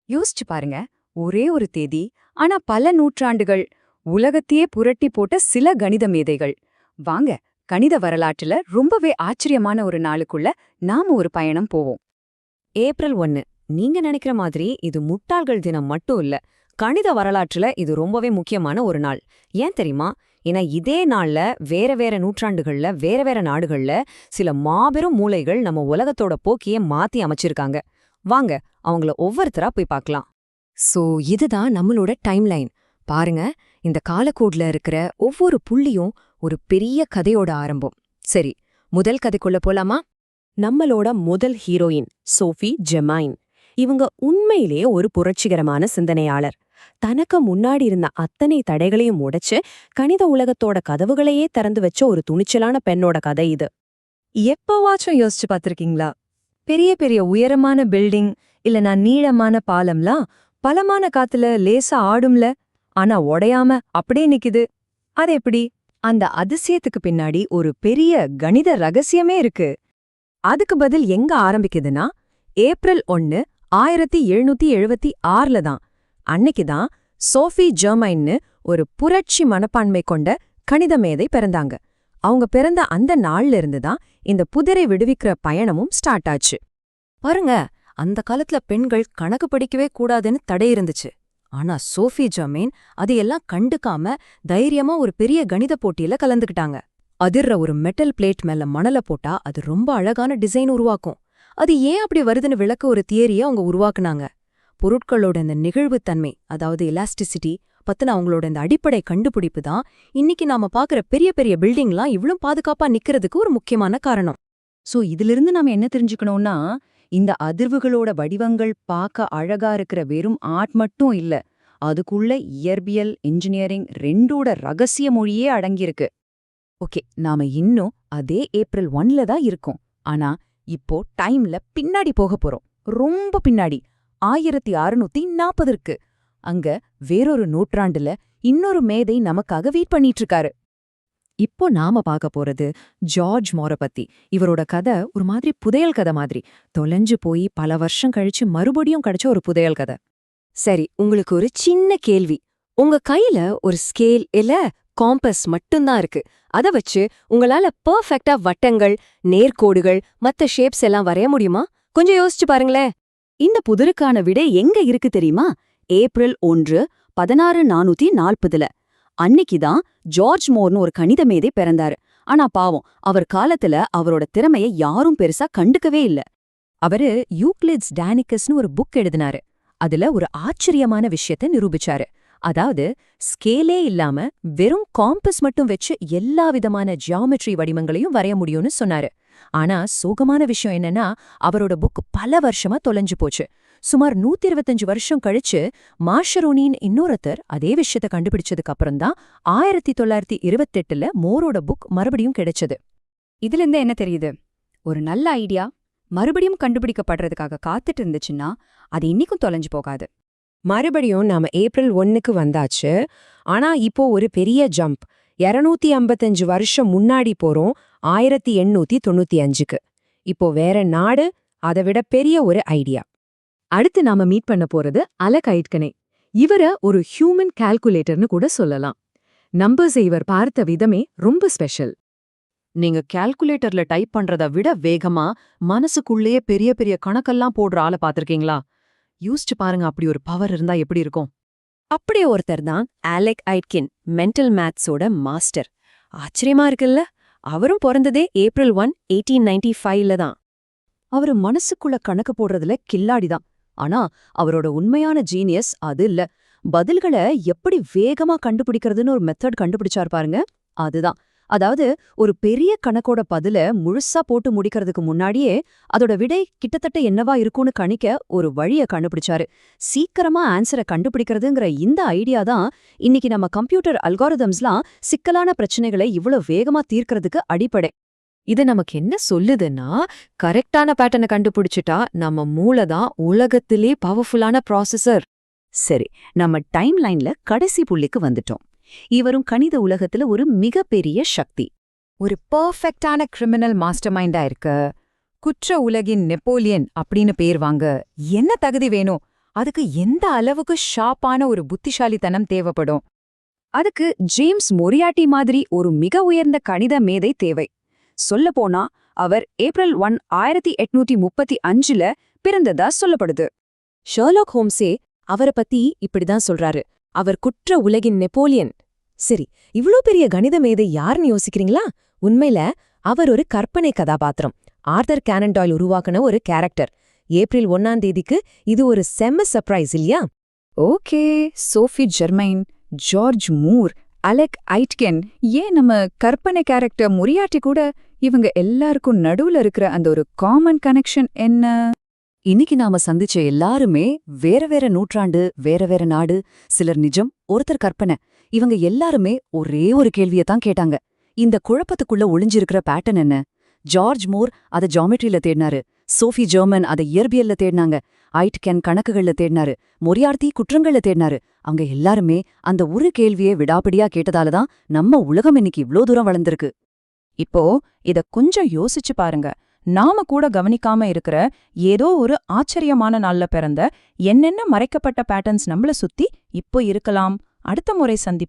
யோசிச்சு பாருங்க, ஒரே ஒரு தேதி, ஆனா பல நூற்றாண்டுகள், உலகத்தையே புரட்டி போட்ட சில கணித மேதைகள். வாங்க, கணித வரலாற்றுல ரொம்பவே ஆச்சரியமான ஒரு நாளுக்குள்ள நாம ஒரு பயணம் போவோம். ஏப்ரல் 1. நீங்க நினைக்கிற மாதிரி இது முட்டாள்கள் தினம் மட்டும் இல்ல. கணித வரலாற்றுல இது ரொம்பவே முக்கியமான ஒரு நாள். ஏன் தெரியுமா? ஏன்னா இதே நாள்ல வேற வேற நூற்றாண்டுகள்ல வேற வேற நாடுகள்ல சில மாபெரும் மூளைகள் நம்ம உலகத்தோட போக்கியே மாத்தி அமைச்சிருக்காங்க. வாங்க, அவங்கள ஒவ்வொருத்தரா போய் பார்க்கலாம். சோ இதுதான் நம்மளோட டைம்லைன். பாருங்க, இந்த காலக்கோட்ல இருக்கிற ஒவ்வொரு புள்ளியும் ஒரு பெரிய கதையோட ஆரம்பம். சரி, முதல் கதைக்குள்ள போலாமா? நம்மளோட முதல் ஹீரோயின் சோஃபி ஜெமைன். இவங்க உண்மையிலே ஒரு புரட்சிகரமான சிந்தனையாளர். தனக்கு முன்னாடி இருந்த அத்தனை தடைகளையும் உடைச்சு கணித உலகத்தோட கதவுகளையே திறந்து வச்ச ஒரு துணிச்சலான பெண்ணோட கதை இது. எப்பவாச்சும் யோசிச்சு பார்த்திருக்கீங்களா? பெரிய பெரிய உயரமான பில்டிங் இல்லனா நீளமான பாலம்லாம் பலமான காத்துல லேசா ஆடும்ல, ஆனா உடையாம அப்படியே நிக்குது. அது எப்படி? அந்த அதிசயத்துக்கு பின்னாடி ஒரு பெரிய கணித ரகசியமே இருக்கு. அதுக்கு பதில் எங்க ஆரம்பிக்குதுன்னா, ஏப்ரல் 1, 1776ல தான். அன்னைக்குதான் சோஃபி ஜெர்மைன்னு ஒரு புரட்சி மனப்பான்மை கொண்ட கணித மேதை பிறந்தாங்க. அவங்க பிறந்த அந்த நாள்ல இருந்து தான் இந்த புதிரை விடுவிக்கிற பயணமும் ஸ்டார்ட் ஆச்சு. பாருங்க, அந்த காலத்துல பெண்கள் கணக்கு படிக்கவே கூடாதுன்னு தடை இருந்துச்சு. ஆனா சோஃபி ஜெர்மைன் அதையெல்லாம் கண்டுக்காம தைரியமா ஒரு பெரிய கணித போட்டியில கலந்துக்கிட்டாங்க. அதிர்ற ஒரு மெட்டல் பிளேட் மேல மணல போட்டா அது ரொம்ப அழகான டிசைன் உருவாக்கும். அது ஏன் அப்படி வருதுன்னு விளக்க ஒரு தியரியை அவங்க உருவாக்குனாங்க. பொருட்களோட இந்த நெகிழ்வுத்தன்மை, அதாவது எலாஸ்டிசிட்டி பத்தின அவங்களோட இந்த அடிப்படை கண்டுபிடிப்பு தான் இன்னைக்கு நாம பாக்குற பெரிய பெரிய பில்டிங்லாம் இவ்ளோ பாதுகாப்பா நிக்கிறதுக்கு ஒரு முக்கியமான காரணம். சோ இதிலிருந்து நாம என்ன தெரிஞ்சுக்கணும்னா, இந்த அதிர்வுகளோட வடிவங்கள் பார்க்க அழகா இருக்கிற வெறும் ஆர்ட் மட்டும் இல்ல, அதுக்குள்ள இயற்பியல், இன்ஜினியரிங் ரெண்டோட ரகசிய மொழியே அடங்கியிருக்கு. ஓகே, நாம இன்னும் அதே ஏப்ரல் 1ல தான் இருக்கோம். ஆனா இப்போ டைம்ல பின்னாடி போக போறோம். ரொம்ப பின்னாடி, 1640ற்கு. அங்க வேறொரு நூற்றாண்டுல இன்னொரு மேதை நமக்காக வெயிட் பண்ணிட்டு இருக்காரு. இப்போ நாம பார்க்க போறது ஜார்ஜ் மோரை பத்தி. இவரோட கதை ஒரு மாதிரி புதையல் கதை மாதிரி. தொலைஞ்சு போய் பல வருஷம் கழிச்சு மறுபடியும் கிடைச்ச ஒரு புதையல் கதை. சரி, உங்களுக்கு ஒரு சின்ன கேள்வி. உங்க கையில ஒரு ஸ்கேல் இல்ல காம்பஸ் மட்டும்தான் இருக்கு. அத வச்சு உங்களால பெர்ஃபெக்ட்டா வட்டங்கள், நேர்கோடுகள், மத்த ஷேப்ஸ் எல்லாம் வரைய முடியுமா? கொஞ்சம் யோசிச்சு பாருங்களேன். இந்த புதிருக்கான விடை எங்க இருக்கு தெரியுமா? ஏப்ரல் 1, 1640ல. அன்னைக்குதான் ஜார்ஜ் மோர்னு ஒரு கணித மேதை பிறந்தாரு. ஆனா பாவம், அவர் காலத்துல அவரோட திறமைய யாரும் பெருசா கண்டுக்கவே இல்ல. அவரு யூக்ளிட்ஸ் டானிகஸ்னு ஒரு புக் எழுதினாரு. அதுல ஒரு ஆச்சரியமான விஷயத்த நிரூபிச்சாரு. அதாவது ஸ்கேலே இல்லாம வெறும் காம்பஸ் மட்டும் வச்சு எல்லா விதமான ஜியாமெட்ரி வடிவங்களையும் வரைய முடியும்னு சொன்னாரு. ஆனா சோகமான விஷயம் என்னன்னா, அவரோட புக் பல வருஷமா தொலைஞ்சு போச்சு. சுமார் 125 வருஷம் கழிச்சு மார்ஷரோனின்னு இன்னொருத்தர் அதே விஷயத்த கண்டுபிடிச்சதுக்கு அப்புறம்தான் 1928ல மோரோட புக் மறுபடியும் கிடைச்சது. இதுல இருந்து என்ன தெரியுது? ஒரு நல்ல ஐடியா மறுபடியும் கண்டுபிடிக்கப்படுறதுக்காக காத்துட்டு இருந்துச்சுன்னா அது இன்னிக்கும் தொலைஞ்சு போகாது. மறுபடியும் நாம ஏப்ரல் 1க்கு வந்தாச்சு. ஆனா இப்போ ஒரு பெரிய ஜம்ப். 255 வருஷம் முன்னாடி போறோம், 1895க்கு. இப்போ வேற நாடு, அதை விட பெரிய ஒரு ஐடியா. அடுத்து நாம மீட் பண்ண போறது அலெக் ஐட்கனே. இவர ஒரு ஹியூமன் கால்குலேட்டர்னு கூட சொல்லலாம். நம்பர்ஸை இவர் பார்த்த விதமே ரொம்ப ஸ்பெஷல். நீங்க கால்குலேட்டர்ல டைப் பண்றத விட வேகமா மனசுக்குள்ளேயே பெரிய பெரிய கணக்கெல்லாம் போடுற ஆளை பாத்திருக்கீங்களா? யோசிச்சு பாருங்க, அப்படி ஒரு பவர் இருந்தா எப்படி இருக்கும். அப்படியே ஒருத்தர் தான் அலெக் ஐட்கின், மென்டல் மேத்ஸோட மாஸ்டர். ஆச்சரியமா இருக்குல்ல? அவரும் பிறந்ததே ஏப்ரல் 1, 1895ல தான். அவரு மனசுக்குள்ள கணக்கு போடுறதுல கில்லாடிதான். ஆனா அவரோட உண்மையான ஜீனியஸ் அது இல்ல. பதில்களை எப்படி வேகமா கண்டுபிடிக்கிறதுன்னு ஒரு மெத்தட் கண்டுபிடிச்சார் பாருங்க, அதுதான். அதாவது ஒரு பெரிய கணக்கோட பதில முழுசா போட்டு முடிக்கிறதுக்கு முன்னாடியே அதோட விடை கிட்டத்தட்ட என்னவா இருக்கும்னு கணிக்க ஒரு வழிய கண்டுபிடிச்சாரு. சீக்கிரமா ஆன்சரை கண்டுபிடிக்கிறதுங்கிற இந்த ஐடியா தான் இன்னைக்கு நம்ம கம்ப்யூட்டர் அல்காரிதம்ஸ்லாம் சிக்கலான பிரச்சனைகளை இவ்வளவு வேகமா தீர்க்கறதுக்கு அடிப்படை. இது நமக்கு என்ன சொல்லுதுன்னா, கரெக்டான பேட்டர்னை கண்டுபிடிச்சிட்டா நம்ம மூளைதான் உலகத்திலே பவர்ஃபுல்லான ப்ராசஸர். சரி, நம்ம டைம் லைன்ல கடைசி புள்ளிக்கு வந்துட்டோம். இவரும் கணித உலகத்துல ஒரு மிகப்பெரிய சக்தி. ஒரு பெர்ஃபெக்டான கிரிமினல் மாஸ்டர் மைண்டா இருக்க. குற்ற உலகின் நெப்போலியன் அப்படின்னு பேர் வாங்க என்ன தகுதி வேணும்? அதுக்கு எந்த அளவுக்கு ஷார்ப்பான ஒரு புத்திசாலித்தனம் தேவைப்படும்? அதுக்கு ஜேம்ஸ் மொரியாட்டி மாதிரி ஒரு மிக உயர்ந்த கணித மேதை தேவை. சொல்லப்போனா அவர் ஏப்ரல் 1, 1835ல பிறந்ததா சொல்லப்படுது. ஷெர்லாக் ஹோம்ஸே அவரை பத்தி இப்படிதான் சொல்றாரு. அவர் குற்ற உலகின் நெப்போலியன். சரி, இவ்ளோ பெரிய கணித மேதை யாருன்னு யோசிக்கிறீங்களா? உண்மையில அவர் ஒரு கற்பனை கதாபாத்திரம். ஆர்தர் கேனன் டாயில் உருவாக்குன ஒரு கேரக்டர். ஏப்ரல் 1ஆம் தேதிக்கு இது ஒரு செம்ம சர்ப்ரைஸ் இல்லையா? Okay, Sophie Germaine, George Moore, Alec Aitken, ஏன் நம்ம கற்பனை கேரக்டர் மொரியாட்டி கூட, இவங்க எல்லாருக்கும் நடுவுல இருக்கிற அந்த ஒரு காமன் கனெக்ஷன் என்ன? இன்னைக்கு நாம சந்திச்ச எல்லாருமே வேற வேற நூற்றாண்டு, வேற வேற நாடு, சிலர் நிஜம், ஒருத்தர் கற்பனை. இவங்க எல்லாருமே ஒரே ஒரு கேள்வியத்தான் கேட்டாங்க. இந்த குழப்பத்துக்குள்ள ஒளிஞ்சிருக்கிற பேட்டர்ன் என்ன? ஜார்ஜ் மூர் அத ஜியாமெட்ரியில தேடினாரு. சோஃபி ஜெர்மன் அத இயற்பியல்ல தேடினாங்க. ஐட்கென் கணக்குகள்ல தேடினாரு. மொரியார்த்தி குற்றங்கள்ல தேடினாரு. அவங்க எல்லாருமே அந்த ஒரு கேள்வியை விடாப்பிடியா கேட்டதாலதான் நம்ம உலகம் இன்னைக்கு இவ்ளோ தூரம் வளர்ந்திருக்கு. இப்போ இத கொஞ்சம் யோசிச்சு பாருங்க. நாம கூட கவனிக்காம இருக்கிற ஏதோ ஒரு ஆச்சரியமான நாள்ல பிறந்த என்னென்ன மறைக்கப்பட்ட பேட்டர்ன்ஸ் நம்மள சுத்தி இப்போ இருக்கலாம். அடுத்த முறை சந்திப்போம்.